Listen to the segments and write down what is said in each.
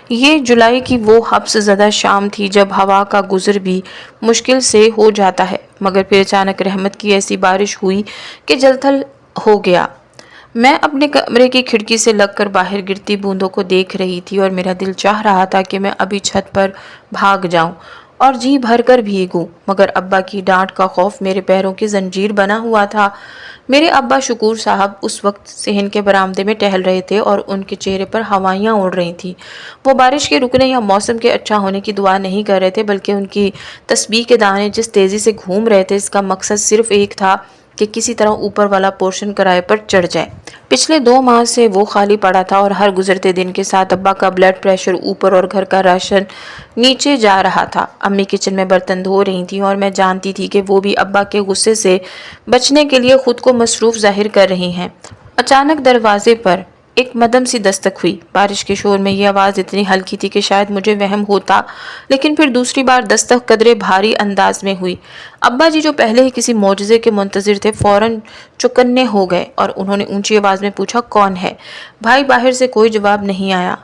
یہ جولائی کی وہ حبس زدہ شام تھی جب ہوا کا گزر بھی مشکل سے ہو جاتا ہے، مگر پھر اچانک رحمت کی ایسی بارش ہوئی کہ جل تھل ہو گیا۔ میں اپنے کمرے کی کھڑکی سے لگ کر باہر گرتی بوندوں کو دیکھ رہی تھی اور میرا دل چاہ رہا تھا کہ میں ابھی چھت پر بھاگ جاؤں اور جی بھر کر بھیگوں، مگر ابا کی ڈانٹ کا خوف میرے پیروں کی زنجیر بنا ہوا تھا۔ میرے ابا شکور صاحب اس وقت صحن کے برآمدے میں ٹہل رہے تھے اور ان کے چہرے پر ہوائیاں اڑ رہی تھیں۔ وہ بارش کے رکنے یا موسم کے اچھا ہونے کی دعا نہیں کر رہے تھے، بلکہ ان کی تسبیح کے دانے جس تیزی سے گھوم رہے تھے اس کا مقصد صرف ایک تھا کہ کسی طرح اوپر والا پورشن کرائے پر چڑھ جائے۔ پچھلے 2 ماہ سے وہ خالی پڑا تھا اور ہر گزرتے دن کے ساتھ ابا کا بلڈ پریشر اوپر اور گھر کا راشن نیچے جا رہا تھا۔ امی کچن میں برتن دھو رہی تھیں اور میں جانتی تھی کہ وہ بھی ابا کے غصے سے بچنے کے لیے خود کو مصروف ظاہر کر رہی ہیں۔ اچانک دروازے پر ایک مدھم سی دستک ہوئی۔ بارش کے شور میں یہ آواز اتنی ہلکی تھی کہ شاید مجھے وہم ہوتا، لیکن پھر دوسری بار دستک قدرے بھاری انداز میں ہوئی۔ ابا جی جو پہلے ہی کسی معجزے کے منتظر تھے فوراً چوکنے ہو گئے اور انہوں نے اونچی آواز میں پوچھا، کون ہے؟ بھائی باہر سے کوئی جواب نہیں آیا۔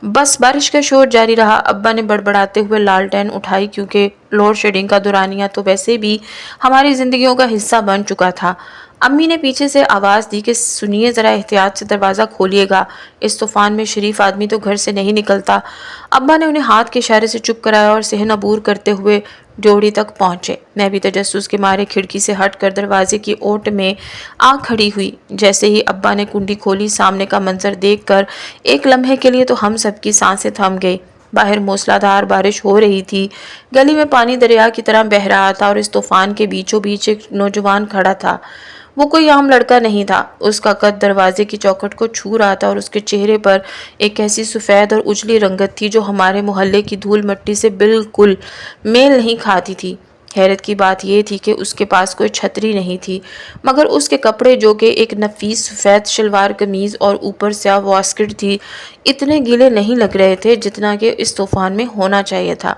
بس بارش کا شور جاری رہا۔ ابا نے بڑبڑاتے ہوئے لالٹین اٹھائی کیونکہ لوڈ شیڈنگ کا دورانیہ تو ویسے بھی ہماری زندگیوں کا حصہ بن چکا تھا۔ امی نے پیچھے سے آواز دی کہ سنیے ذرا احتیاط سے دروازہ کھولیے گا، اس طوفان میں شریف آدمی تو گھر سے نہیں نکلتا۔ ابا نے انہیں ہاتھ کے اشارے سے چپ کرایا اور صحن عبور کرتے ہوئے ڈیوڑی تک پہنچے۔ میں بھی تجسس کے مارے کھڑکی سے ہٹ کر دروازے کی اوٹ میں آ کھڑی ہوئی۔ جیسے ہی ابا نے کنڈی کھولی، سامنے کا منظر دیکھ کر ایک لمحے کے لیے تو ہم سب کی سانسیں تھم گئی۔ باہر موسلادھار بارش ہو رہی تھی، گلی میں پانی دریا کی طرح بہہ رہا تھا اور اس طوفان کے بیچوں بیچ ایک نوجوان کھڑا تھا۔ وہ کوئی عام لڑکا نہیں تھا، اس کا قد دروازے کی چوکھٹ کو چھو رہا تھا اور اس کے چہرے پر ایک ایسی سفید اور اجلی رنگت تھی جو ہمارے محلے کی دھول مٹی سے بالکل میل نہیں کھاتی تھی۔ حیرت کی بات یہ تھی کہ اس کے پاس کوئی چھتری نہیں تھی، مگر اس کے کپڑے جو کہ ایک نفیس سفید شلوار قمیض اور اوپر سیاہ واسکٹ تھی، اتنے گیلے نہیں لگ رہے تھے جتنا کہ اس طوفان میں ہونا چاہیے تھا۔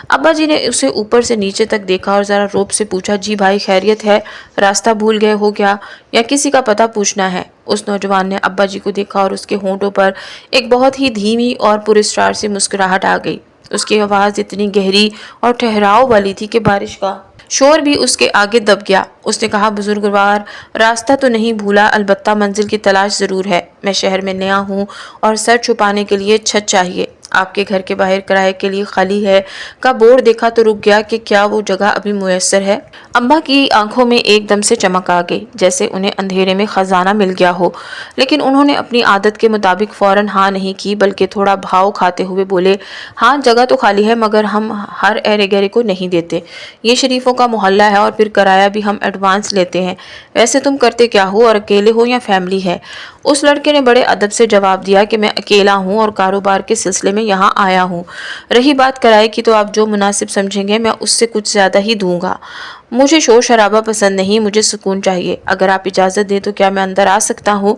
ابا جی نے اسے اوپر سے نیچے تک دیکھا اور ذرا روب سے پوچھا، جی بھائی خیریت ہے؟ راستہ بھول گئے ہو کیا یا کسی کا پتہ پوچھنا ہے؟ اس نوجوان نے ابا جی کو دیکھا اور اس کے ہونٹوں پر ایک بہت ہی دھیمی اور پراسرار سی مسکراہٹ آ گئی۔ اس کی آواز اتنی گہری اور ٹھہراؤ والی تھی کہ بارش کا شور بھی اس کے آگے دب گیا۔ اس نے کہا، بزرگوار راستہ تو نہیں بھولا، البتہ منزل کی تلاش ضرور ہے۔ میں شہر میں نیا ہوں اور سر چھپانے کے لیے چھت چاہیے۔ آپ کے گھر کے باہر کرائے کے لیے خالی ہے کا بورڈ دیکھا تو رک گیا کہ کیا وہ جگہ ابھی میسر ہے؟ ابا کی آنکھوں میں ایک دم سے چمک آ گئی، جیسے انہیں اندھیرے میں خزانہ مل گیا ہو، لیکن انہوں نے اپنی عادت کے مطابق فوراً ہاں نہیں کی، بلکہ تھوڑا بھاؤ کھاتے ہوئے بولے، ہاں جگہ تو خالی ہے، مگر ہم ہر ایرے گیرے کو نہیں دیتے۔ یہ شریفوں کا محلہ ہے اور پھر کرایہ بھی ہم ایڈوانس لیتے ہیں۔ ویسے تم کرتے کیا ہو اور اکیلے ہو یا فیملی ہے؟ اس لڑکے نے بڑے ادب سے جواب دیا کہ میں اکیلا ہوں اور کاروبار کے سلسلے میں یہاں آیا ہوں۔ رہی بات کرائے کی تو آپ جو مناسب سمجھیں گے میں اس سے کچھ زیادہ ہی دوں گا۔ مجھے شور شرابہ پسند نہیں، مجھے سکون چاہیے۔ اگر آپ اجازت دیں تو کیا میں اندر آ سکتا ہوں؟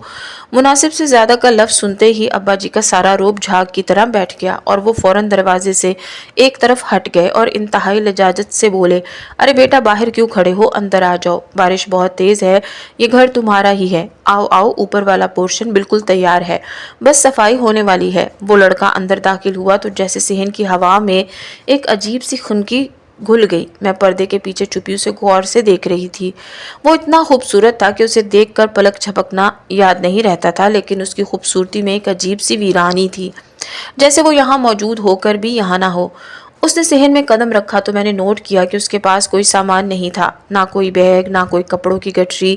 مناسب سے زیادہ کا لفظ سنتے ہی ابا جی کا سارا روب جھاگ کی طرح بیٹھ گیا اور وہ فوراً دروازے سے ایک طرف ہٹ گئے اور انتہائی لجاجت سے بولے، ارے بیٹا باہر کیوں کھڑے ہو، اندر آ جاؤ، بارش بہت تیز ہے، یہ گھر تمہارا ہی ہے، آؤ آؤ، اوپر والا پورشن بالکل تیار ہے، بس صفائی ہونے والی ہے۔ وہ لڑکا اندر داخل ہوا تو جیسے صحن کی ہوا میں ایک عجیب سی خنکی گھل گئی۔ میں پردے کے پیچھے چھپی اسے غور سے دیکھ رہی تھی۔ وہ اتنا خوبصورت تھا کہ اسے دیکھ کر پلک جھپکنا یاد نہیں رہتا تھا، لیکن اس کی خوبصورتی میں ایک عجیب سی ویرانی تھی، جیسے وہ یہاں موجود ہو کر بھی یہاں نہ ہو۔ اس نے صحن میں قدم رکھا تو میں نے نوٹ کیا کہ اس کے پاس کوئی سامان نہیں تھا، نہ کوئی بیگ، نہ کوئی کپڑوں کی گٹری،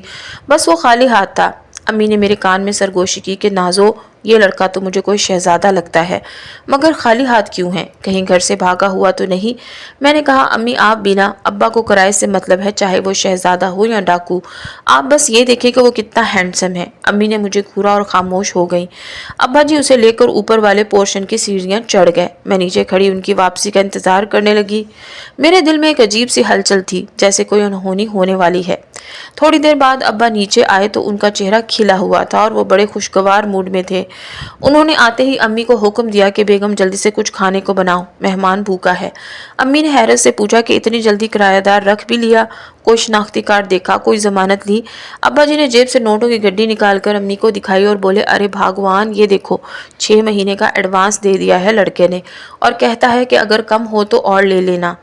بس وہ خالی ہاتھ تھا۔ امی نے میرے کان میں سرگوشی کی کہ نازو، یہ لڑکا تو مجھے کوئی شہزادہ لگتا ہے، مگر خالی ہاتھ کیوں ہے؟ کہیں گھر سے بھاگا ہوا تو نہیں؟ میں نے کہا، امی آپ بھی نہ، ابا کو کرائے سے مطلب ہے، چاہے وہ شہزادہ ہو یا ڈاکو، آپ بس یہ دیکھیں کہ وہ کتنا ہینڈسم ہے۔ امی نے مجھے گھورا اور خاموش ہو گئی۔ ابا جی اسے لے کر اوپر والے پورشن کی سیڑھیاں چڑھ گئے۔ میں نیچے کھڑی ان کی واپسی کا انتظار کرنے لگی۔ میرے دل میں ایک عجیب سی ہلچل تھی، جیسے کوئی انہونی ہونے والی ہے۔ تھوڑی دیر بعد ابا نیچے آئے تو ان کا چہرہ کھلا ہوا تھا اور وہ بڑے خوشگوار موڈ میں تھے۔ انہوں نے آتے ہی امی کو حکم دیا کہ بیگم جلدی سے کچھ کھانے کو بناؤ، مہمان بھوکا ہے۔ امی نے حیرت سے پوچھا کہ اتنی جلدی کرایہ دار رکھ بھی لیا؟ کوئی شناختی کارڈ دیکھا، کوئی ضمانت لی؟ ابا جی نے جیب سے نوٹوں کی گڈی نکال کر امی کو دکھائی اور بولے، ارے بھاگوان، یہ دیکھو 6 مہینے کا ایڈوانس دے دیا ہے لڑکے نے، اور کہتا ہے کہ اگر کم ہو تو اور لے لینا۔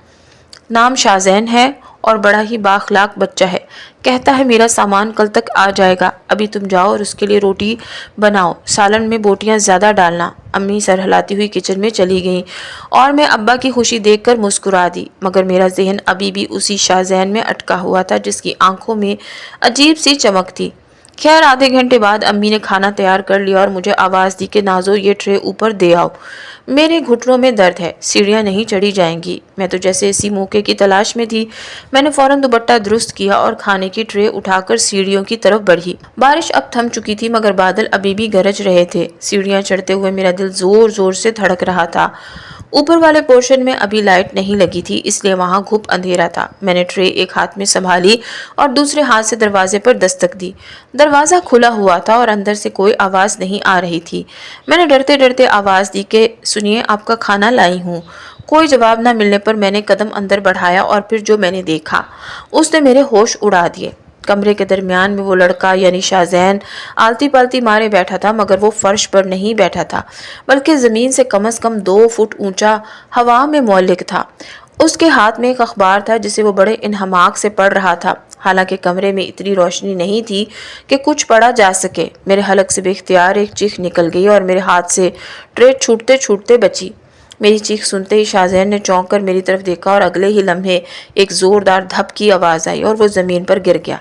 نام شاہزین ہے اور بڑا ہی بااخلاق بچہ ہے۔ کہتا ہے میرا سامان کل تک آ جائے گا، ابھی تم جاؤ اور اس کے لیے روٹی بناؤ، سالن میں بوٹیاں زیادہ ڈالنا۔ امی سر ہلاتی ہوئی کچن میں چلی گئیں اور میں ابا کی خوشی دیکھ کر مسکرا دی، مگر میرا ذہن ابھی بھی اسی شاہزین میں اٹکا ہوا تھا جس کی آنکھوں میں عجیب سی چمک تھی۔ خیر آدھے گھنٹے بعد امی نے کھانا تیار کر لیا اور مجھے آواز دی کہ نازو یہ ٹرے اوپر دے آؤ، میرے گھٹنوں میں درد ہے، سیڑھیاں نہیں چڑھی جائیں گی۔ میں تو جیسے اسی موقع کی تلاش میں تھی، میں نے فوراً دوپٹہ درست کیا اور کھانے کی ٹرے اٹھا کر سیڑھیوں کی طرف بڑھی۔ بارش اب تھم چکی تھی مگر بادل ابھی بھی گرج رہے تھے۔ سیڑھیاں چڑھتے ہوئے میرا دل زور زور سے دھڑک رہا تھا۔ اوپر والے پورشن میں ابھی لائٹ نہیں لگی تھی، اس لیے وہاں گھپ اندھیرا تھا۔ میں نے ٹرے ایک ہاتھ میں سنبھالی اور دوسرے ہاتھ سے دروازے پر دستک دی۔ دروازہ کھلا ہوا تھا اور اندر سے کوئی آواز نہیں آ رہی تھی۔ میں نے ڈرتے ڈرتے آواز دی کہ سنیے، آپ کا کھانا لائی ہوں۔ کوئی جواب نہ ملنے پر میں نے قدم اندر بڑھایا اور پھر جو میں نے دیکھا اس نے میرے ہوش اڑا دیے۔ کمرے کے درمیان میں وہ لڑکا یعنی شاہزین آلتی پالتی مارے بیٹھا تھا، مگر وہ فرش پر نہیں بیٹھا تھا بلکہ زمین سے کم از کم 2 فٹ اونچا ہوا میں معلق تھا۔ اس کے ہاتھ میں ایک اخبار تھا جسے وہ بڑے انہماک سے پڑھ رہا تھا، حالانکہ کمرے میں اتنی روشنی نہیں تھی کہ کچھ پڑھا جا سکے۔ میرے حلق سے بے اختیار ایک چیخ نکل گئی اور میرے ہاتھ سے ٹرے چھوٹتے چھوٹتے بچی۔ میری چیخ سنتے ہی شاہزین نے چونک کر میری طرف دیکھا اور اگلے ہی لمحے ایک زوردار دھپ کی آواز آئی اور وہ زمین پر گر گیا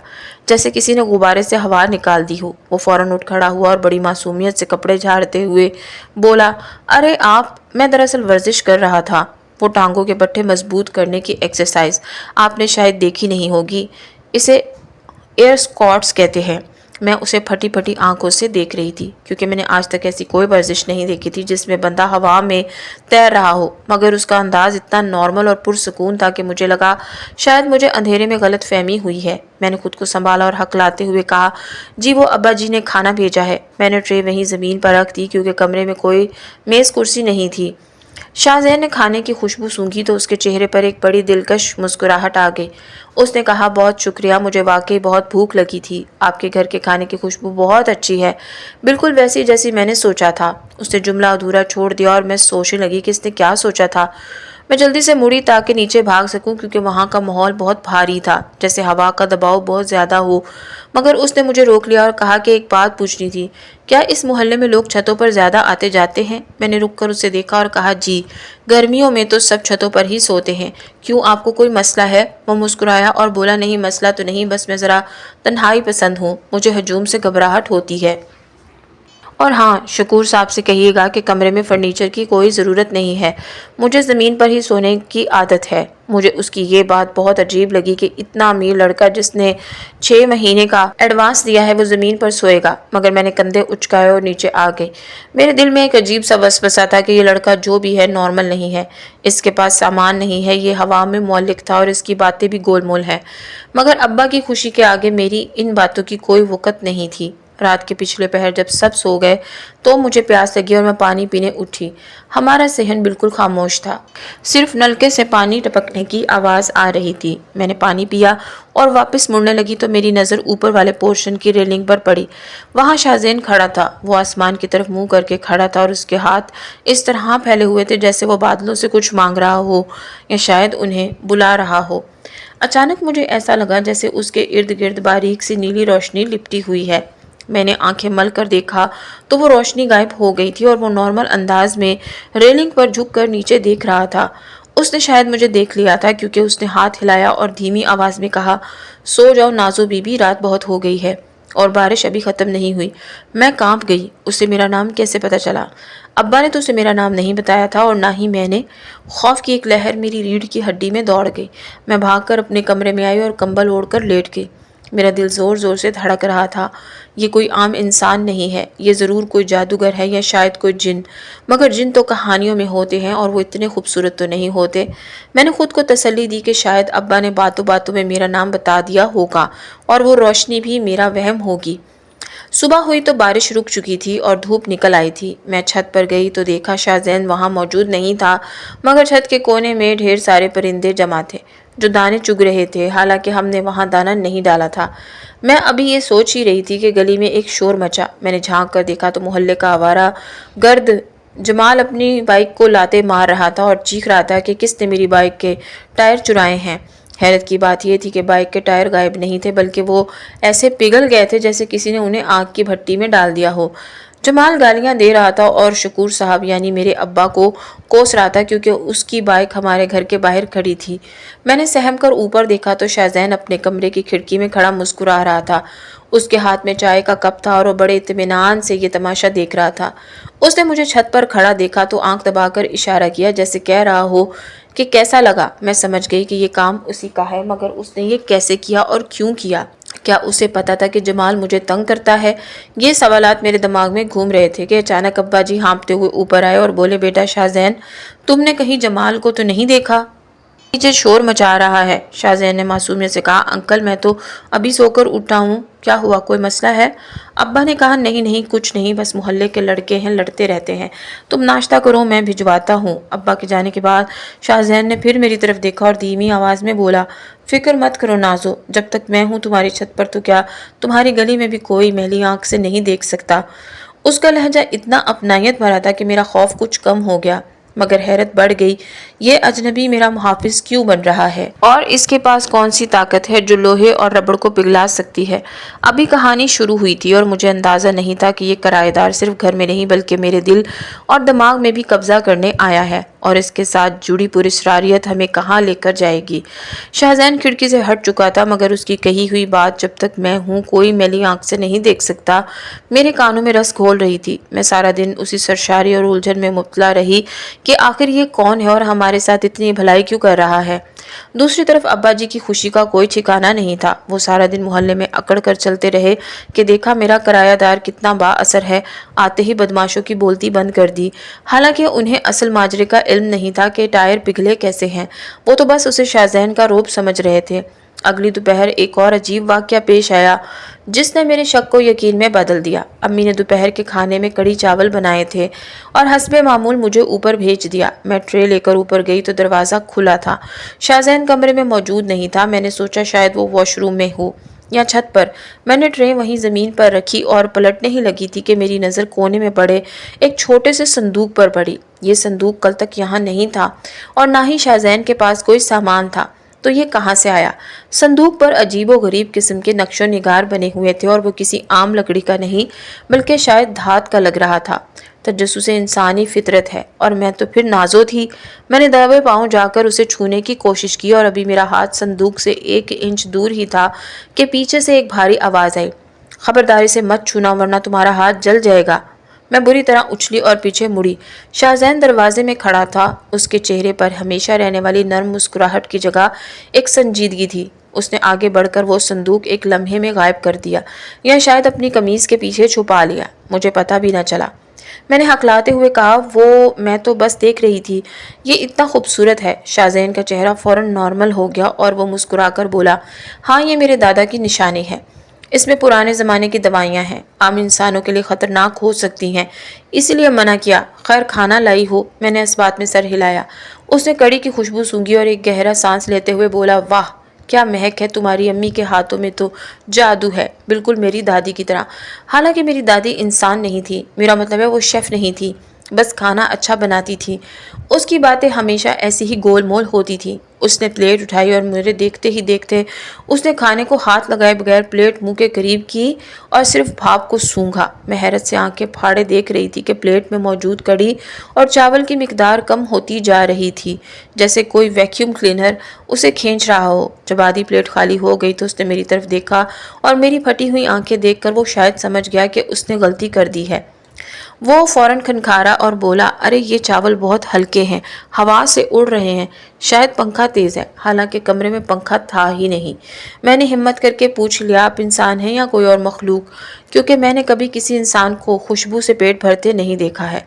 جیسے کسی نے غبارے سے ہوا نکال دی ہو۔ وہ فوراً اٹھ کھڑا ہوا اور بڑی معصومیت سے کپڑے جھاڑتے ہوئے بولا، ارے آپ، میں دراصل ورزش کر رہا تھا، وہ ٹانگوں کے پٹھے مضبوط کرنے کی ایکسرسائز، آپ نے شاید دیکھی نہیں ہوگی، اسے ایئر اسکواٹس کہتے ہیں۔ میں اسے پھٹی پھٹی آنکھوں سے دیکھ رہی تھی کیونکہ میں نے آج تک ایسی کوئی ورزش نہیں دیکھی تھی جس میں بندہ ہوا میں تیر رہا ہو، مگر اس کا انداز اتنا نارمل اور پرسکون تھا کہ مجھے لگا شاید مجھے اندھیرے میں غلط فہمی ہوئی ہے۔ میں نے خود کو سنبھالا اور ہکلاتے ہوئے کہا، جی وہ ابا جی نے کھانا بھیجا ہے۔ میں نے ٹرے وہیں زمین پر رکھ دی کیونکہ کمرے میں کوئی میز کرسی نہیں تھی۔ شاہزین نے کھانے کی خوشبو سونگھی تو اس کے چہرے پر ایک بڑی دلکش مسکراہٹ آ گئی۔ اس نے کہا، بہت شکریہ، مجھے واقعی بہت بھوک لگی تھی، آپ کے گھر کے کھانے کی خوشبو بہت اچھی ہے، بالکل ویسی جیسی میں نے سوچا تھا۔ اس نے جملہ ادھورا چھوڑ دیا اور میں سوچنے لگی کہ اس نے کیا سوچا تھا۔ میں جلدی سے مڑی تاکہ نیچے بھاگ سکوں کیونکہ وہاں کا ماحول بہت بھاری تھا، جیسے ہوا کا دباؤ بہت زیادہ ہو، مگر اس نے مجھے روک لیا اور کہا کہ ایک بات پوچھنی تھی، کیا اس محلے میں لوگ چھتوں پر زیادہ آتے جاتے ہیں؟ میں نے رک کر اسے دیکھا اور کہا، جی، گرمیوں میں تو سب چھتوں پر ہی سوتے ہیں، کیوں آپ کو کوئی مسئلہ ہے؟ وہ مسکرایا اور بولا، نہیں مسئلہ تو نہیں، بس میں ذرا تنہائی پسند ہوں، مجھے ہجوم سے گھبراہٹ ہوتی ہے۔ اور ہاں، شکور صاحب سے کہیے گا کہ کمرے میں فرنیچر کی کوئی ضرورت نہیں ہے، مجھے زمین پر ہی سونے کی عادت ہے۔ مجھے اس کی یہ بات بہت عجیب لگی کہ اتنا امیر لڑکا جس نے 6 مہینے کا ایڈوانس دیا ہے وہ زمین پر سوئے گا، مگر میں نے کندھے اچکائے اور نیچے آ گئی۔ میرے دل میں ایک عجیب سا وسوسہ تھا کہ یہ لڑکا جو بھی ہے نارمل نہیں ہے، اس کے پاس سامان نہیں ہے، یہ ہوا میں معلق تھا اور اس کی باتیں بھی گول مول ہیں، مگر ابا کی خوشی کے آگے میری ان باتوں کی کوئی وقت نہیں تھی۔ رات کے پچھلے پہر جب سب سو گئے تو مجھے پیاس لگی اور میں پانی پینے اٹھی۔ ہمارا صحن بالکل خاموش تھا، صرف نلکے سے پانی ٹپکنے کی آواز آ رہی تھی۔ میں نے پانی پیا اور واپس مڑنے لگی تو میری نظر اوپر والے پورشن کی ریلنگ پر پڑی۔ وہاں شاہزین کھڑا تھا، وہ آسمان کی طرف منہ کر کے کھڑا تھا اور اس کے ہاتھ اس طرح پھیلے ہوئے تھے جیسے وہ بادلوں سے کچھ مانگ رہا ہو یا شاید انہیں بلا رہا ہو۔ اچانک مجھے ایسا لگا جیسے اس کے ارد گرد باریک سی نیلی روشنی لپٹی ہوئی ہے۔ میں نے آنکھیں مل کر دیکھا تو وہ روشنی غائب ہو گئی تھی اور وہ نارمل انداز میں ریلنگ پر جھک کر نیچے دیکھ رہا تھا۔ اس نے شاید مجھے دیکھ لیا تھا کیونکہ اس نے ہاتھ ہلایا اور دھیمی آواز میں کہا، سو جاؤ نازو بی بی، رات بہت ہو گئی ہے اور بارش ابھی ختم نہیں ہوئی۔ میں کانپ گئی، اسے میرا نام کیسے پتا چلا؟ ابا نے تو اسے میرا نام نہیں بتایا تھا اور نہ ہی میں نے۔ خوف کی ایک لہر میری ریڑھ کی ہڈی میں دوڑ گئی۔ میں بھاگ کر اپنے کمرے میں آئی اور کمبل اوڑھ کر لیٹ گئی۔ میرا دل زور زور سے دھڑک رہا تھا۔ یہ کوئی عام انسان نہیں ہے، یہ ضرور کوئی جادوگر ہے یا شاید کوئی جن، مگر جن تو کہانیوں میں ہوتے ہیں اور وہ اتنے خوبصورت تو نہیں ہوتے۔ میں نے خود کو تسلی دی کہ شاید ابا نے باتوں باتوں میں میرا نام بتا دیا ہوگا اور وہ روشنی بھی میرا وہم ہوگی۔ صبح ہوئی تو بارش رک چکی تھی اور دھوپ نکل آئی تھی۔ میں چھت پر گئی تو دیکھا شاہزین وہاں موجود نہیں تھا، مگر چھت کے کونے میں ڈھیر سارے پرندے جمع تھے جو دانے چگ رہے تھے، حالانکہ ہم نے وہاں دانا نہیں ڈالا تھا۔ میں ابھی یہ سوچ ہی رہی تھی کہ گلی میں ایک شور مچا۔ میں نے جھانک کر دیکھا تو محلے کا آوارہ گرد جمال اپنی بائک کو لاتے مار رہا تھا اور چیخ رہا تھا کہ کس نے میری بائک کے ٹائر چرائے ہیں۔ حیرت کی بات یہ تھی کہ بائک کے ٹائر غائب نہیں تھے، بلکہ وہ ایسے پگھل گئے تھے جیسے کسی نے انہیں آگ کی بھٹی میں ڈال دیا ہو۔ جمال گالیاں دے رہا تھا اور شکور صاحب یعنی میرے ابا کو کوس رہا تھا کیونکہ اس کی بائک ہمارے گھر کے باہر کھڑی تھی۔ میں نے سہم کر اوپر دیکھا تو شاہزین اپنے کمرے کی کھڑکی میں کھڑا مسکرا رہا تھا۔ اس کے ہاتھ میں چائے کا کپ تھا اور وہ بڑے اطمینان سے یہ تماشا دیکھ رہا تھا۔ اس نے مجھے چھت پر کھڑا دیکھا تو آنکھ دبا کر اشارہ کیا جیسے کہہ رہا ہو کہ کیسا لگا۔ میں سمجھ گئی کہ یہ کام اسی کا ہے، مگر اس نے یہ کیسے کیا اور کیوں کیا؟ کیا اسے پتا تھا کہ جمال مجھے تنگ کرتا ہے؟ یہ سوالات میرے دماغ میں گھوم رہے تھے کہ اچانک ابا جی ہانپتے ہوئے اوپر آئے اور بولے، بیٹا شاہزین، تم نے کہیں جمال کو تو نہیں دیکھا؟ پیچھے شور مچا رہا ہے۔ شاہزین نے معصومیت سے کہا، انکل میں تو ابھی سو کر اٹھا ہوں، کیا ہوا، کوئی مسئلہ ہے؟ ابا نے کہا، نہیں نہیں کچھ نہیں، بس محلے کے لڑکے ہیں، لڑتے رہتے ہیں، تم ناشتہ کرو میں بھجواتا ہوں۔ ابا کے جانے کے بعد شاہزین نے پھر میری طرف دیکھا اور دھیمی آواز میں بولا، فکر مت کرو نازو، جب تک میں ہوں تمہاری چھت پر تو کیا تمہاری گلی میں بھی کوئی میلی آنکھ سے نہیں دیکھ سکتا۔ اس کا لہجہ اتنا اپنائیت بھرا تھا کہ میرا خوف کچھ کم ہو گیا، مگر حیرت بڑھ گئی، یہ اجنبی میرا محافظ کیوں بن رہا ہے اور اس کے پاس کون سی طاقت ہے جو لوہے اور ربڑ کو پگھلا سکتی ہے؟ ابھی کہانی شروع ہوئی تھی اور مجھے اندازہ نہیں تھا کہ یہ کرایہ دار صرف گھر میں نہیں بلکہ میرے دل اور دماغ میں بھی قبضہ کرنے آیا ہے، اور اس کے ساتھ جڑی پراسراریت ہمیں کہاں لے کر جائے گی۔ شاہزین کھڑکی سے ہٹ چکا تھا، مگر اس کی کہی ہوئی بات، جب تک میں ہوں کوئی میلی آنکھ سے نہیں دیکھ سکتا، میرے کانوں میں رس گھول رہی تھی۔ میں سارا دن اسی سرشاری اور الجھن میں مبتلا رہی کہ آخر یہ کون ہے اور ہمارے ساتھ اتنی بھلائی کیوں کر رہا ہے۔ دوسری طرف ابا جی کی خوشی کا کوئی ٹھکانہ نہیں تھا۔ وہ سارا دن محلے میں اکڑ کر چلتے رہے کہ دیکھا میرا کرایہ دار کتنا با اثر ہے، آتے ہی بدماشوں کی بولتی بند کر دی۔ حالانکہ انہیں اصل ماجرے کا علم نہیں تھا کہ ٹائر پگھلے کیسے ہیں، وہ تو بس اسے شاہزین کا روب سمجھ رہے تھے۔ اگلی دوپہر ایک اور عجیب واقعہ پیش آیا جس نے میرے شک کو یقین میں بدل دیا۔ امی نے دوپہر کے کھانے میں کڑی چاول بنائے تھے اور حسب معمول مجھے اوپر بھیج دیا۔ میں ٹرے لے کر اوپر گئی تو دروازہ کھلا تھا، شاہزین کمرے میں موجود نہیں تھا۔ میں نے سوچا شاید وہ واش روم میں ہو یا چھت پر۔ میں نے ٹرے وہیں زمین پر رکھی اور پلٹنے ہی لگی تھی کہ میری نظر کونے میں پڑے ایک چھوٹے سے صندوق پر پڑی۔ یہ صندوق کل تک یہاں نہیں تھا اور نہ ہی شاہزین کے پاس کوئی سامان تھا، تو یہ کہاں سے آیا؟ صندوق پر عجیب و غریب قسم کے نقش و نگار بنے ہوئے تھے اور وہ کسی عام لکڑی کا نہیں بلکہ شاید دھات کا لگ رہا تھا۔ تجسس انسانی فطرت ہے، اور میں تو پھر نازو تھی۔ میں نے دبے پاؤں جا کر اسے چھونے کی کوشش کی اور ابھی میرا ہاتھ صندوق سے 1 انچ دور ہی تھا کہ پیچھے سے ایک بھاری آواز آئی، خبرداری سے مت چھونا ورنہ تمہارا ہاتھ جل جائے گا۔ میں بری طرح اچھلی اور پیچھے مڑی۔ شاہزین دروازے میں کھڑا تھا، اس کے چہرے پر ہمیشہ رہنے والی نرم مسکراہٹ کی جگہ ایک سنجیدگی تھی۔ اس نے آگے بڑھ کر وہ صندوق ایک لمحے میں غائب کر دیا یا شاید اپنی قمیض کے پیچھے چھپا لیا، مجھے پتہ بھی نہ چلا۔ میں نے ہکلاتے ہوئے کہا، میں تو بس دیکھ رہی تھی، یہ اتنا خوبصورت ہے۔ شاہزین کا چہرہ فوراً نارمل ہو گیا اور وہ مسکرا کر بولا، ہاں یہ میرے دادا کی نشانی ہے، اس میں پرانے زمانے کی دوائیاں ہیں، عام انسانوں کے لیے خطرناک ہو سکتی ہیں، اسی لیے منع کیا۔ خیر کھانا لائی ہو؟ میں نے اس بات میں سر ہلایا۔ اس نے کڑی کی خوشبو سونگھی اور ایک گہرا سانس لیتے ہوئے بولا، واہ کیا مہک ہے، تمہاری امی کے ہاتھوں میں تو جادو ہے، بالکل میری دادی کی طرح۔ حالانکہ میری دادی انسان نہیں تھی، میرا مطلب ہے وہ شیف نہیں تھی، بس کھانا اچھا بناتی تھی۔ اس کی باتیں ہمیشہ ایسی ہی گول مول ہوتی تھی۔ اس نے پلیٹ اٹھائی اور میرے دیکھتے ہی دیکھتے اس نے کھانے کو ہاتھ لگائے بغیر پلیٹ منہ کے قریب کی اور صرف بھاپ کو سونگھا۔ میں حیرت سے آنکھیں پھاڑے دیکھ رہی تھی کہ پلیٹ میں موجود کڑی اور چاول کی مقدار کم ہوتی جا رہی تھی، جیسے کوئی ویکیوم کلینر اسے کھینچ رہا ہو۔ جب آدھی پلیٹ خالی ہو گئی تو اس نے میری طرف دیکھا اور میری پھٹی ہوئی آنکھیں دیکھ کر وہ شاید سمجھ گیا کہ اس نے غلطی کر دی ہے۔ وہ فوراً کھنکھارا اور بولا، ارے یہ چاول بہت ہلکے ہیں، ہوا سے اڑ رہے ہیں، شاید پنکھا تیز ہے، حالانکہ کمرے میں پنکھا تھا ہی نہیں۔ میں نے ہمت کر کے پوچھ لیا، آپ انسان ہیں یا کوئی اور مخلوق؟ کیونکہ میں نے کبھی کسی انسان کو خوشبو سے پیٹ بھرتے نہیں دیکھا ہے۔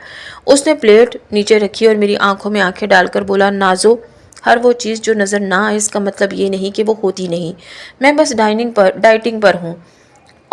اس نے پلیٹ نیچے رکھی اور میری آنکھوں میں آنکھیں ڈال کر بولا، نازو ہر وہ چیز جو نظر نہ آئے اس کا مطلب یہ نہیں کہ وہ ہوتی نہیں، میں بس ڈائٹنگ پر ہوں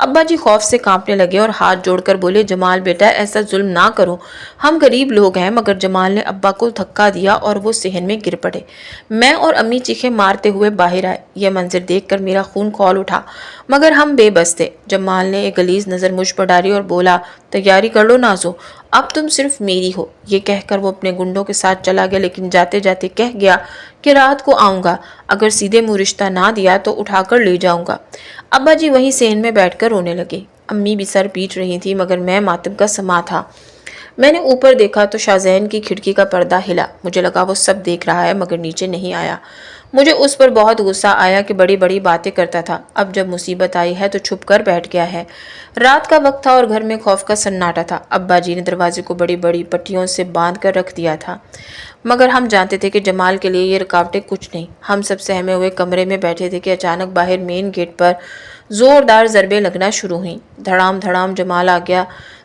ابا جی خوف سے کانپنے لگے اور ہاتھ جوڑ کر بولے، جمال بیٹا ایسا ظلم نہ کرو، ہم غریب لوگ ہیں۔ مگر جمال نے ابا کو دھکا دیا اور وہ صحن میں گر پڑے۔ میں اور امی چیخیں مارتے ہوئے باہر آئے۔ یہ منظر دیکھ کر میرا خون کھول اٹھا، مگر ہم بے بس تھے۔ جمال نے ایک غلیظ نظر مجھ پر ڈالی اور بولا، تیاری کر لو نازو، اب تم صرف میری ہو۔ یہ کہہ کر وہ اپنے گنڈوں کے ساتھ چلا گیا، لیکن جاتے جاتے کہہ گیا کہ رات کو آؤں گا، اگر سیدھے منہ رشتہ نہ دیا تو اٹھا کر لے جاؤں گا۔ ابا جی وہیں صحن میں بیٹھ کر رونے لگے۔ امی بھی سر پیٹ رہی تھی، مگر میں ماتم کا سما تھا۔ میں نے اوپر دیکھا تو شاہزین کی کھڑکی کا پردہ ہلا۔ مجھے لگا وہ سب دیکھ رہا ہے مگر نیچے نہیں آیا۔ مجھے اس پر بہت غصہ آیا کہ بڑی بڑی باتیں کرتا تھا، اب جب مصیبت آئی ہے تو چھپ کر بیٹھ گیا ہے۔ رات کا وقت تھا اور گھر میں خوف کا سناٹا تھا۔ ابا جی نے دروازے کو بڑی بڑی پٹیوں سے باندھ کر رکھ دیا تھا، مگر ہم جانتے تھے کہ جمال کے لیے یہ رکاوٹیں کچھ نہیں۔ ہم سب سہمے ہوئے کمرے میں بیٹھے تھے کہ اچانک باہر مین گیٹ پر زوردار ضربیں لگنا شروع ہوئیں۔ دھڑام دھڑام جمال آ گیا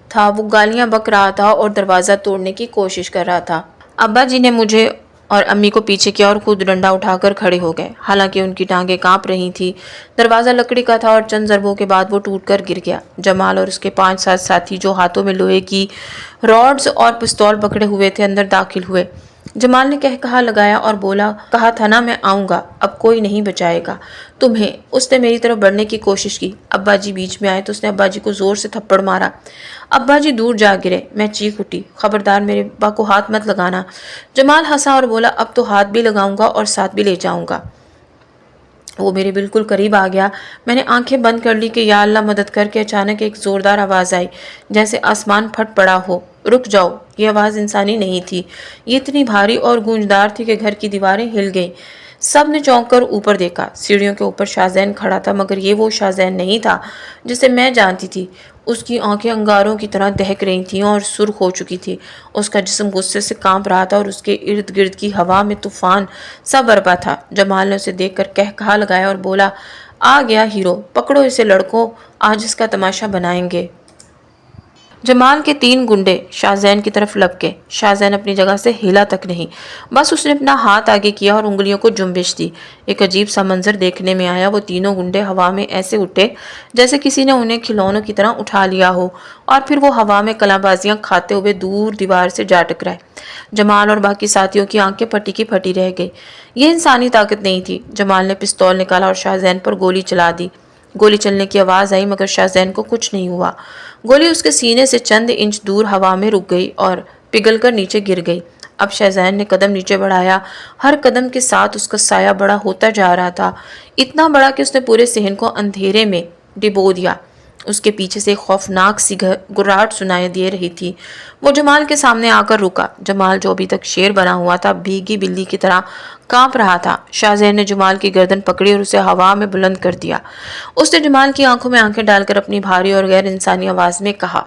تھا، وہ گالیاں بک رہا تھا اور دروازہ توڑنے کی کوشش کر رہا تھا۔ ابا جی نے مجھے اور امی کو پیچھے کیا اور خود ڈنڈا اٹھا کر کھڑے ہو گئے، حالانکہ ان کی ٹانگیں کانپ رہی تھی۔ دروازہ لکڑی کا تھا اور چند ضربوں کے بعد وہ ٹوٹ کر گر گیا۔ جمال اور اس کے 5-7 ساتھی جو ہاتھوں میں لوہے کی راڈز اور پستول پکڑے ہوئے تھے اندر داخل ہوئے۔ جمال نے کہا لگایا اور بولا، کہا تھا نا میں آؤں گا، اب کوئی نہیں بچائے گا تمہیں۔ اس نے میری طرف بڑھنے کی کوشش کی۔ ابا جی بیچ میں آئے تو اس نے ابا جی کو زور سے تھپڑ مارا۔ ابا جی دور جا گرے۔ میں چیخ اٹھی، خبردار میرے ابا کو ہاتھ مت لگانا۔ جمال ہنسا اور بولا، اب تو ہاتھ بھی لگاؤں گا اور ساتھ بھی لے جاؤں گا۔ وہ میرے بالکل قریب آ گیا۔ میں نے آنکھیں بند کر لی کہ یا اللہ مدد کر کے اچانک ایک زوردار آواز آئی، جیسے آسمان پھٹ پڑا ہو، رک جاؤ۔ یہ آواز انسانی نہیں تھی، یہ اتنی بھاری اور گونجدار تھی کہ گھر کی دیواریں ہل گئیں۔ سب نے چونک کر اوپر دیکھا۔ سیڑھیوں کے اوپر شاہزین کھڑا تھا، مگر یہ وہ شاہزین نہیں تھا جسے میں جانتی تھی۔ اس کی آنکھیں انگاروں کی طرح دہک رہی تھیں اور سرخ ہو چکی تھی۔ اس کا جسم غصے سے کانپ رہا تھا اور اس کے ارد گرد کی ہوا میں طوفان سا برپا تھا۔ جمال نے اسے دیکھ کر کہا لگایا اور بولا، آ گیا ہیرو، پکڑو اسے لڑکوں، آج اس کا تماشا بنائیں گے۔ جمال کے 3 گنڈے شاہزین کی طرف لپکے۔ شاہزین اپنی جگہ سے ہلا تک نہیں، بس اس نے اپنا ہاتھ آگے کیا اور انگلیوں کو جنبش دی۔ ایک عجیب سا منظر دیکھنے میں آیا۔ وہ تینوں گنڈے ہوا میں ایسے اٹھے جیسے کسی نے انہیں کھلونوں کی طرح اٹھا لیا ہو، اور پھر وہ ہوا میں کلاں بازیاں کھاتے ہوئے دور دیوار سے جا ٹکرائے۔ جمال اور باقی ساتھیوں کی آنکھیں پھٹی کی پھٹی رہ گئی۔ یہ انسانی طاقت نہیں تھی۔ جمال نے پستول نکالا اور شاہزین پر گولی چلا دی۔ گولی چلنے کی آواز آئی، مگر شاہزین کو کچھ نہیں ہوا۔ گولی اس کے سینے سے چند انچ دور ہوا میں رک گئی اور پگھل کر نیچے گر گئی۔ اب شاہزین نے قدم نیچے بڑھایا۔ ہر قدم کے ساتھ اس کا سایہ بڑا ہوتا جا رہا تھا، اتنا بڑا کہ اس نے پورے صحن کو اندھیرے میں ڈبو دیا۔ اس کے پیچھے سے خوفناک سی گراہٹ سنائی دے رہی تھی۔ وہ جمال کے سامنے آ کر رکا۔ جمال جو ابھی تک شیر بنا ہوا تھا، بھیگی بلی کی طرح کانپ رہا تھا۔ شاہزین نے جمال کی گردن پکڑی اور اسے ہوا میں بلند کر دیا۔ اس نے جمال کی آنکھوں میں آنکھیں ڈال کر اپنی بھاری اور غیر انسانی آواز میں کہا،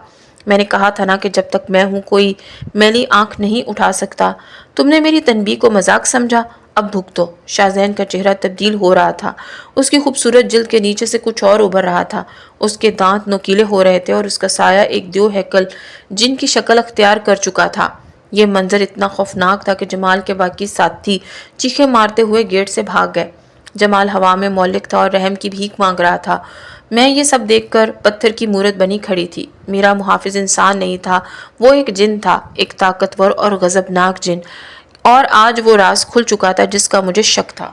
میں نے کہا تھا نا کہ جب تک میں ہوں کوئی میلی آنکھ نہیں اٹھا سکتا۔ تم نے میری تنبیہ کو مذاق سمجھا، اب بھگتو۔ شاہزین کا چہرہ تبدیل ہو رہا تھا۔ اس کی خوبصورت جلد کے نیچے سے کچھ اور ابھر رہا تھا۔ اس کے دانت نوکیلے ہو رہے تھے اور اس کا سایہ ایک دیو ہیکل جن کی شکل اختیار کر چکا تھا۔ یہ منظر اتنا خوفناک تھا کہ جمال کے باقی ساتھی چیخیں مارتے ہوئے گیٹ سے بھاگ گئے۔ جمال ہوا میں معلق تھا اور رحم کی بھیک مانگ رہا تھا۔ میں یہ سب دیکھ کر پتھر کی مورت بنی کھڑی تھی۔ میرا محافظ انسان نہیں تھا، وہ ایک جن تھا، ایک طاقتور اور غضبناک جن، اور آج وہ راز کھل چکا تھا جس کا مجھے شک تھا۔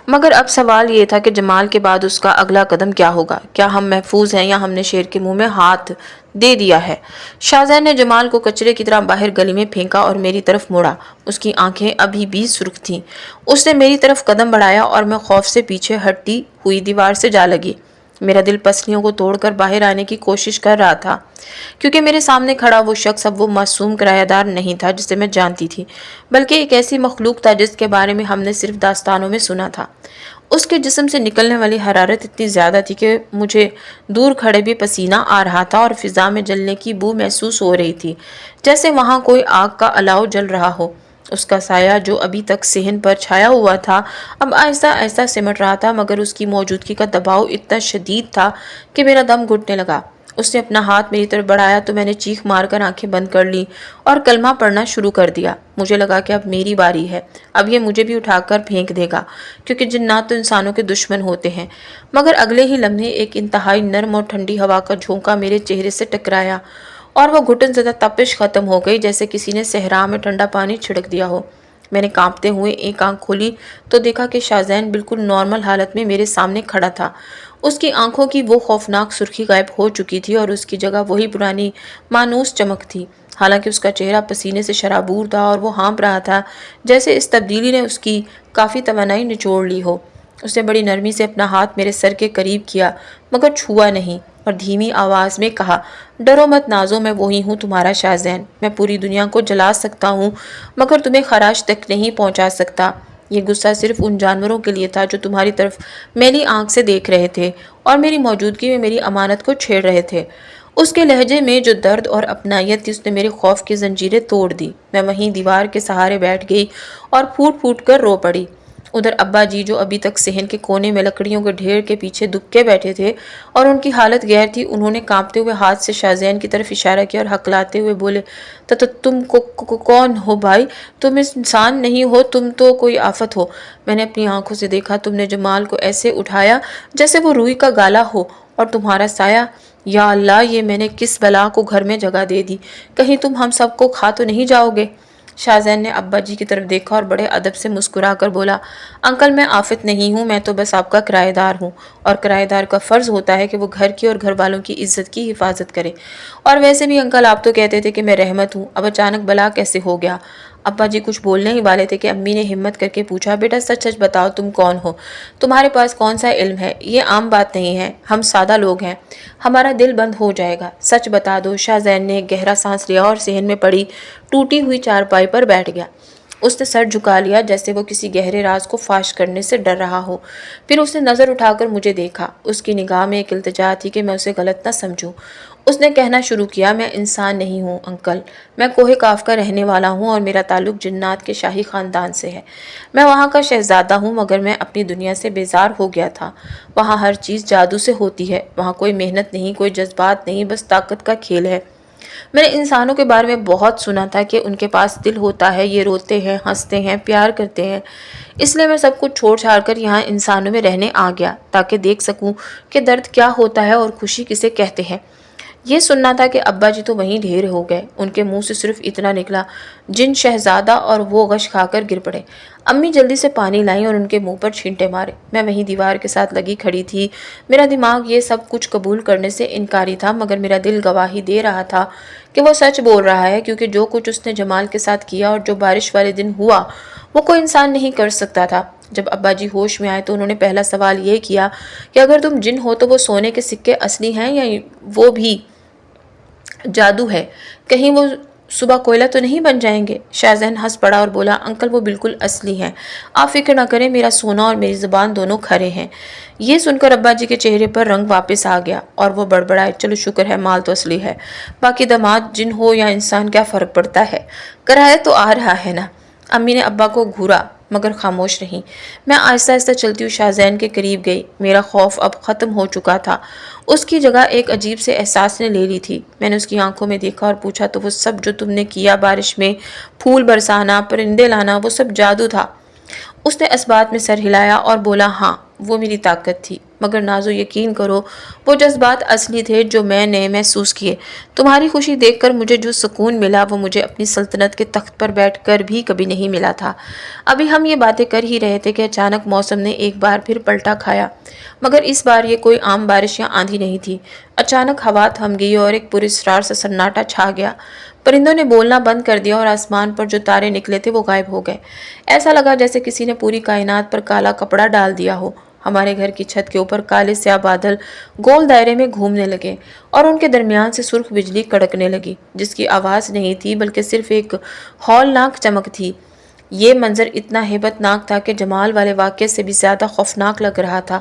مگر اب سوال یہ تھا کہ جمال کے بعد اس کا اگلا قدم کیا ہوگا؟ کیا ہم محفوظ ہیں یا ہم نے شیر کے منہ میں ہاتھ دے دیا ہے؟ شاہزین نے جمال کو کچرے کی طرح باہر گلی میں پھینکا اور میری طرف مڑا۔ اس کی آنکھیں ابھی بھی سرخ تھیں۔ اس نے میری طرف قدم بڑھایا اور میں خوف سے پیچھے ہٹتی ہوئی دیوار سے جا لگی۔ میرا دل پسلیوں کو توڑ کر باہر آنے کی کوشش کر رہا تھا، کیونکہ میرے سامنے کھڑا وہ شخص اب وہ معصوم کرایہ دار نہیں تھا جسے میں جانتی تھی، بلکہ ایک ایسی مخلوق تھا جس کے بارے میں ہم نے صرف داستانوں میں سنا تھا۔ اس کے جسم سے نکلنے والی حرارت اتنی زیادہ تھی کہ مجھے دور کھڑے بھی پسینہ آ رہا تھا اور فضا میں جلنے کی بو محسوس ہو رہی تھی، جیسے وہاں کوئی آگ کا الاؤ جل رہا ہو۔ اس کا سایہ جو ابھی تک صحن پر چھایا ہوا تھا، اب آہستہ آہستہ سمٹ رہا تھا، مگر اس کی موجودگی کا دباؤ اتنا شدید تھا کہ میرا دم گھٹنے لگا۔ اس نے اپنا ہاتھ میری طرف بڑھایا تو میں نے چیخ مار کر آنکھیں بند کر لی اور کلمہ پڑھنا شروع کر دیا۔ مجھے لگا کہ اب میری باری ہے، اب یہ مجھے بھی اٹھا کر پھینک دے گا، کیونکہ جنات تو انسانوں کے دشمن ہوتے ہیں۔ مگر اگلے ہی لمحے ایک انتہائی نرم اور ٹھنڈی ہوا کا جھونکا میرے چہرے سے ٹکرایا اور وہ گھٹن زدہ تپش ختم ہو گئی، جیسے کسی نے صحرا میں ٹھنڈا پانی چھڑک دیا ہو۔ میں نے کانپتے ہوئے ایک آنکھ کھولی تو دیکھا کہ شاہزین بالکل نارمل حالت میں میرے سامنے کھڑا تھا۔ اس کی آنکھوں کی وہ خوفناک سرخی غائب ہو چکی تھی اور اس کی جگہ وہی پرانی مانوس چمک تھی۔ حالانکہ اس کا چہرہ پسینے سے شرابور تھا اور وہ ہانپ رہا تھا جیسے اس تبدیلی نے اس کی کافی توانائی نچوڑ لی ہو۔ اس نے بڑی نرمی سے اپنا ہاتھ میرے سر کے قریب کیا مگر چھوا نہیں اور دھیمی آواز میں کہا، ڈرو مت نازو، میں وہی ہوں تمہارا شاہزین۔ میں پوری دنیا کو جلا سکتا ہوں مگر تمہیں خراش تک نہیں پہنچا سکتا۔ یہ غصہ صرف ان جانوروں کے لیے تھا جو تمہاری طرف میلی آنکھ سے دیکھ رہے تھے اور میری موجودگی میں میری امانت کو چھیڑ رہے تھے۔ اس کے لہجے میں جو درد اور اپنائیت تھی اس نے میرے خوف کی زنجیریں توڑ دی۔ میں وہیں دیوار کے سہارے بیٹھ گئی اور پھوٹ پھوٹ کر رو پڑی۔ ادھر ابا جی جو ابھی تک صحن کے کونے میں لکڑیوں کے ڈھیر کے پیچھے دبکے بیٹھے تھے اور ان کی حالت غیر تھی، انہوں نے کانپتے ہوئے ہاتھ سے شاہزین کی طرف اشارہ کیا اور ہکلاتے ہوئے بولے، تم کون ہو بھائی؟ تم انسان نہیں ہو، تم تو کوئی آفت ہو۔ میں نے اپنی آنکھوں سے دیکھا، تم نے جمال کو ایسے اٹھایا جیسے وہ روئی کا گالا ہو، اور تمہارا سایہ، یا اللہ، یہ میں نے کس بلا کو گھر میں جگہ دے دی؟ کہیں تم ہم سب کو کھا تو نہیں جاؤ گے؟ شاہزین نے ابا جی کی طرف دیکھا اور بڑے ادب سے مسکرا کر بولا، انکل میں آفت نہیں ہوں، میں تو بس آپ کا کرایہ دار ہوں، اور کرایہ دار کا فرض ہوتا ہے کہ وہ گھر کی اور گھر والوں کی عزت کی حفاظت کرے۔ اور ویسے بھی انکل آپ تو کہتے تھے کہ میں رحمت ہوں، اب اچانک بلا کیسے ہو گیا؟ ابا جی کچھ بولنے ہی والے تھے کہ امی نے ہمت کر کے پوچھا، بیٹا سچ سچ بتاؤ، تم کون ہو؟ تمہارے پاس کون سا علم ہے؟ یہ عام بات نہیں ہے، ہم سادہ لوگ ہیں، ہمارا دل بند ہو جائے گا، سچ بتا دو۔ شاہزین نے ایک گہرا سانس لیا اور صحن میں پڑی ٹوٹی ہوئی چارپائی پر بیٹھ گیا۔ اس نے سر جھکا لیا جیسے وہ کسی گہرے راز کو فاش کرنے سے ڈر رہا ہو۔ پھر اس نے نظر اٹھا کر مجھے دیکھا، اس کی نگاہ میں ایک التجا تھی کہ میں اسے غلط نہ سمجھوں۔ اس نے کہنا شروع کیا، میں انسان نہیں ہوں انکل، میں کوہ کاف کا رہنے والا ہوں اور میرا تعلق جنات کے شاہی خاندان سے ہے۔ میں وہاں کا شہزادہ ہوں مگر میں اپنی دنیا سے بیزار ہو گیا تھا۔ وہاں ہر چیز جادو سے ہوتی ہے، وہاں کوئی محنت نہیں، کوئی جذبات نہیں، بس طاقت کا کھیل ہے۔ میں نے انسانوں کے بارے میں بہت سنا تھا کہ ان کے پاس دل ہوتا ہے، یہ روتے ہیں، ہنستے ہیں، پیار کرتے ہیں۔ اس لیے میں سب کچھ چھوڑ چھاڑ کر یہاں انسانوں میں رہنے آ گیا تاکہ دیکھ سکوں کہ درد کیا ہوتا ہے اور خوشی کسے کہتے ہیں۔ یہ سننا تھا کہ ابا جی تو وہیں ڈھیر ہو گئے، ان کے منہ سے صرف اتنا نکلا، جن شہزادہ، اور وہ غش کھا کر گر پڑے۔ امی جلدی سے پانی لائیں اور ان کے منہ پر چھینٹے مارے۔ میں وہیں دیوار کے ساتھ لگی کھڑی تھی۔ میرا دماغ یہ سب کچھ قبول کرنے سے انکاری تھا مگر میرا دل گواہی دے رہا تھا کہ وہ سچ بول رہا ہے، کیونکہ جو کچھ اس نے جمال کے ساتھ کیا اور جو بارش والے دن ہوا وہ کوئی انسان نہیں کر سکتا تھا۔ جب ابا جی ہوش میں آئے تو انہوں نے پہلا سوال یہ کیا کہ اگر تم جن ہو تو وہ سونے کے سکے اصلی ہیں یا وہ بھی جادو ہے؟ کہیں وہ صبح کوئلہ تو نہیں بن جائیں گے؟ شاہزین ہنس پڑا اور بولا، انکل وہ بالکل اصلی ہیں، آپ فکر نہ کریں، میرا سونا اور میری زبان دونوں کھرے ہیں۔ یہ سن کر ابا جی کے چہرے پر رنگ واپس آ گیا اور وہ بڑبڑائے، چلو شکر ہے، مال تو اصلی ہے، باقی داماد جن ہو یا انسان کیا فرق پڑتا ہے، کرایہ تو آ رہا ہے نا۔ امی نے ابا کو گھورا مگر خاموش رہیں۔ میں آہستہ آہستہ چلتی ہوئی شاہزین کے قریب گئی۔ میرا خوف اب ختم ہو چکا تھا، اس کی جگہ ایک عجیب سے احساس نے لے لی تھی۔ میں نے اس کی آنکھوں میں دیکھا اور پوچھا، تو وہ سب جو تم نے کیا، بارش میں پھول برسانا، پرندے لانا، وہ سب جادو تھا؟ اس نے اس بات میں سر ہلایا اور بولا، ہاں وہ میری طاقت تھی، مگر نازو یقین کرو وہ جذبات اصلی تھے جو میں نے محسوس کیے۔ تمہاری خوشی دیکھ کر مجھے جو سکون ملا وہ مجھے اپنی سلطنت کے تخت پر بیٹھ کر بھی کبھی نہیں ملا تھا۔ ابھی ہم یہ باتیں کر ہی رہے تھے کہ اچانک موسم نے ایک بار پھر پلٹا کھایا، مگر اس بار یہ کوئی عام بارش یا آندھی نہیں تھی۔ اچانک ہوا تھم گئی اور ایک پراسرار سا سناٹا چھا گیا۔ پرندوں نے بولنا بند کر دیا اور آسمان پر جو تارے نکلے تھے وہ غائب ہو گئے۔ ایسا لگا جیسے کسی نے پوری کائنات پر کالا کپڑا ڈال دیا ہو۔ ہمارے گھر کی چھت کے اوپر کالے سیاہ بادل گول دائرے میں گھومنے لگے اور ان کے درمیان سے سرخ بجلی کڑکنے لگی، جس کی آواز نہیں تھی بلکہ صرف ایک ہولناک چمک تھی۔ یہ منظر اتنا ہیبت ناک تھا کہ جمال والے واقعے سے بھی زیادہ خوفناک لگ رہا تھا۔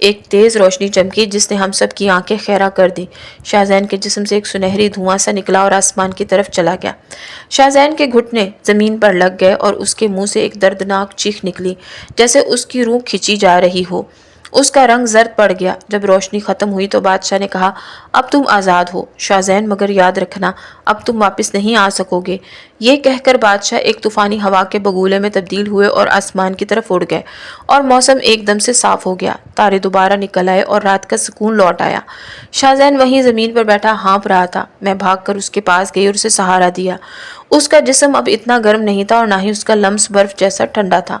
ایک تیز روشنی چمکی جس نے ہم سب کی آنکھیں خیرہ کر دی۔ شاہزین کے جسم سے ایک سنہری دھواں سا نکلا اور آسمان کی طرف چلا گیا۔ شاہزین کے گھٹنے زمین پر لگ گئے اور اس کے منہ سے ایک دردناک چیخ نکلی جیسے اس کی روح کھینچی جا رہی ہو۔ اس کا رنگ زرد پڑ گیا۔ جب روشنی ختم ہوئی تو بادشاہ نے کہا، اب تم آزاد ہو شاہزین، مگر یاد رکھنا اب تم واپس نہیں آ سکو گے۔ یہ کہہ کر بادشاہ ایک طوفانی ہوا کے بگولے میں تبدیل ہوئے اور آسمان کی طرف اڑ گئے، اور موسم ایک دم سے صاف ہو گیا۔ تارے دوبارہ نکل آئے اور رات کا سکون لوٹ آیا۔ شاہزین وہیں زمین پر بیٹھا ہانپ رہا تھا۔ میں بھاگ کر اس کے پاس گئی اور اسے سہارا دیا۔ اس کا جسم اب اتنا گرم نہیں تھا اور نہ ہی اس کا لمس برف جیسا ٹھنڈا تھا۔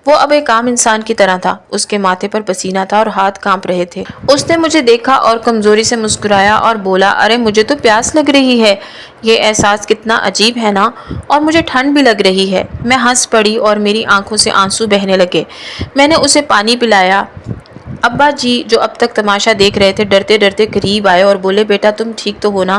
وہ اب ایک عام انسان کی طرح تھا۔ اس کے ماتھے پر پسینہ تھا اور ہاتھ کانپ رہے تھے۔ اس نے مجھے دیکھا اور کمزوری سے مسکرایا اور بولا، ارے مجھے تو پیاس لگ رہی ہے۔ یہ احساس کتنا عجیب ہے نا، اور مجھے ٹھنڈ بھی لگ رہی ہے۔ میں ہنس پڑی اور میری آنکھوں سے آنسو بہنے لگے۔ میں نے اسے پانی پلایا۔ ابا جی جو اب تک تماشا دیکھ رہے تھے ڈرتے ڈرتے قریب آئے اور بولے، بیٹا تم ٹھیک تو ہو نا؟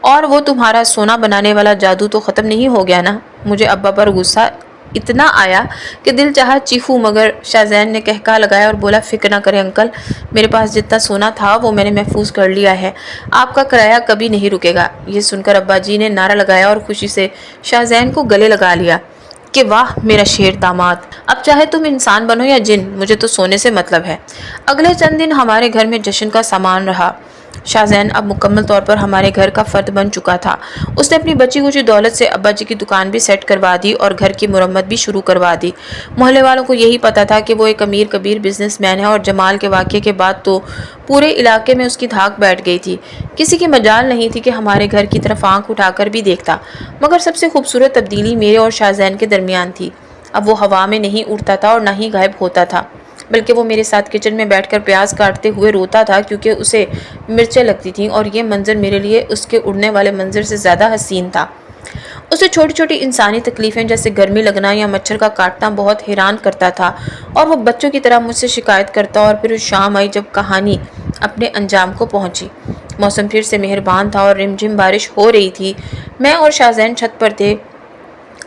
اور وہ تمہارا سونا بنانے والا جادو تو ختم نہیں ہو گیا نا؟ مجھے ابا پر غصہ اتنا آیا کہ دل چاہا چیخوں، مگر شاہزین نے کہکا لگایا اور بولا، فکر نہ کریں انکل، میرے پاس جتنا سونا تھا وہ میں نے محفوظ کر لیا ہے، آپ کا کرایہ کبھی نہیں رکے گا۔ یہ سن کر ابا جی نے نعرہ لگایا اور خوشی سے شاہزین کو گلے لگا لیا کہ واہ میرا شیر داماد، اب چاہے تم انسان بنو یا جن، مجھے تو سونے سے مطلب ہے۔ اگلے چند دن ہمارے گھر میں جشن کا سامان رہا۔ شاہزین اب مکمل طور پر ہمارے گھر کا فرد بن چکا تھا۔ اس نے اپنی بچی کچی دولت سے ابا جی کی دکان بھی سیٹ کروا دی اور گھر کی مرمت بھی شروع کروا دی۔ محلے والوں کو یہی پتا تھا کہ وہ ایک امیر کبیر بزنس مین ہے، اور جمال کے واقعے کے بعد تو پورے علاقے میں اس کی دھاک بیٹھ گئی تھی۔ کسی کی مجال نہیں تھی کہ ہمارے گھر کی طرف آنکھ اٹھا کر بھی دیکھتا۔ مگر سب سے خوبصورت تبدیلی میرے اور شاہزین کے درمیان تھی۔ اب وہ ہوا میں نہیں اڑتا تھا اور نہ ہی غائب ہوتا تھا، بلکہ وہ میرے ساتھ کچن میں بیٹھ کر پیاز کاٹتے ہوئے روتا تھا کیونکہ اسے مرچیں لگتی تھیں، اور یہ منظر میرے لیے اس کے اڑنے والے منظر سے زیادہ حسین تھا۔ اسے چھوٹی چھوٹی انسانی تکلیفیں جیسے گرمی لگنا یا مچھر کا کاٹنا بہت حیران کرتا تھا، اور وہ بچوں کی طرح مجھ سے شکایت کرتا۔ اور پھر شام آئی جب کہانی اپنے انجام کو پہنچی۔ موسم پھر سے مہربان تھا اور رم جھم بارش ہو رہی تھی۔ میں اور شاہزین چھت پر تھے۔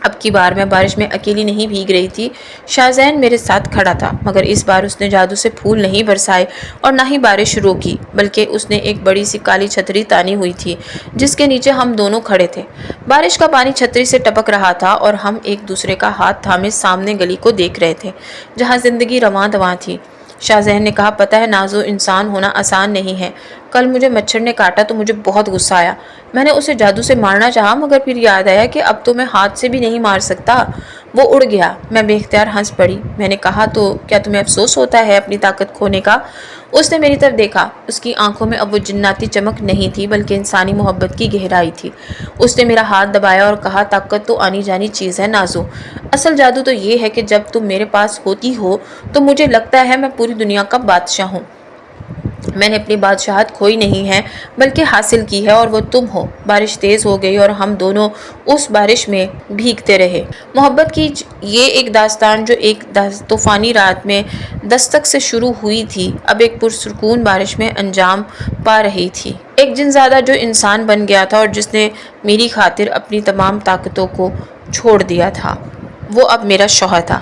اب کی بار میں بارش میں اکیلی نہیں بھیگ رہی تھی، شاہزین میرے ساتھ کھڑا تھا، مگر اس بار اس نے جادو سے پھول نہیں برسائے اور نہ ہی بارش روکی، بلکہ اس نے ایک بڑی سی کالی چھتری تانی ہوئی تھی جس کے نیچے ہم دونوں کھڑے تھے۔ بارش کا پانی چھتری سے ٹپک رہا تھا اور ہم ایک دوسرے کا ہاتھ تھامے سامنے گلی کو دیکھ رہے تھے جہاں زندگی رواں دواں تھی۔ شاہزین نے کہا، پتہ ہے نازو، انسان ہونا آسان نہیں ہے۔ کل مجھے مچھر نے کاٹا تو مجھے بہت غصہ آیا۔ میں نے اسے جادو سے مارنا چاہا، مگر پھر یاد آیا کہ اب تو میں ہاتھ سے بھی نہیں مار سکتا۔ وہ اڑ گیا۔ میں بے اختیار ہنس پڑی۔ میں نے کہا، تو کیا تمہیں افسوس ہوتا ہے اپنی طاقت کھونے کا؟ اس نے میری طرف دیکھا۔ اس کی آنکھوں میں اب وہ جناتی چمک نہیں تھی بلکہ انسانی محبت کی گہرائی تھی۔ اس نے میرا ہاتھ دبایا اور کہا، طاقت تو آنی جانی چیز ہے نازو، اصل جادو تو یہ ہے کہ جب تم میرے پاس ہوتی ہو تو مجھے لگتا ہے میں پوری دنیا کا بادشاہ ہوں۔ میں نے اپنی بادشاہت کھوئی نہیں ہے بلکہ حاصل کی ہے، اور وہ تم ہو۔ بارش تیز ہو گئی اور ہم دونوں اس بارش میں بھیگتے رہے۔ محبت کی یہ ایک داستان جو ایک طوفانی رات میں دستک سے شروع ہوئی تھی، اب ایک پرسکون بارش میں انجام پا رہی تھی۔ ایک جن زادہ جو انسان بن گیا تھا اور جس نے میری خاطر اپنی تمام طاقتوں کو چھوڑ دیا تھا، وہ اب میرا شوہر تھا۔